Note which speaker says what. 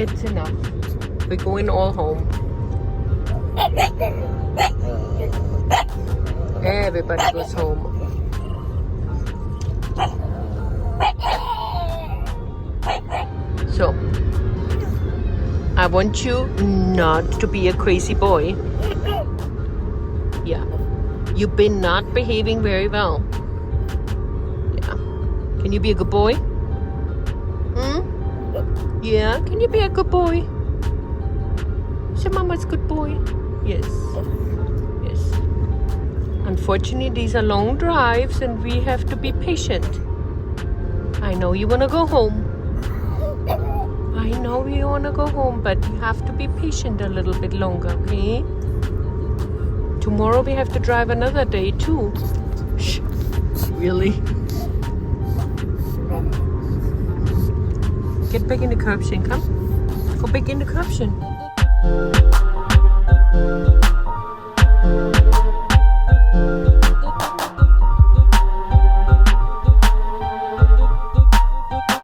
Speaker 1: It's enough. We're going all home. Everybody goes home. So, I want you not to be a crazy boy. Yeah. You've been not behaving very well. Yeah. Can you be a good boy? Yeah, can you be a good boy? Say Mama's good boy. Yes. Yes. Unfortunately, these are long drives and we have to be patient. I know you want to go home. I know you want to go home, but you have to be patient a little bit longer, okay? Tomorrow we have to drive another day too. Shh. Really? Get back in the curbshin, come. Go back in the curbshin.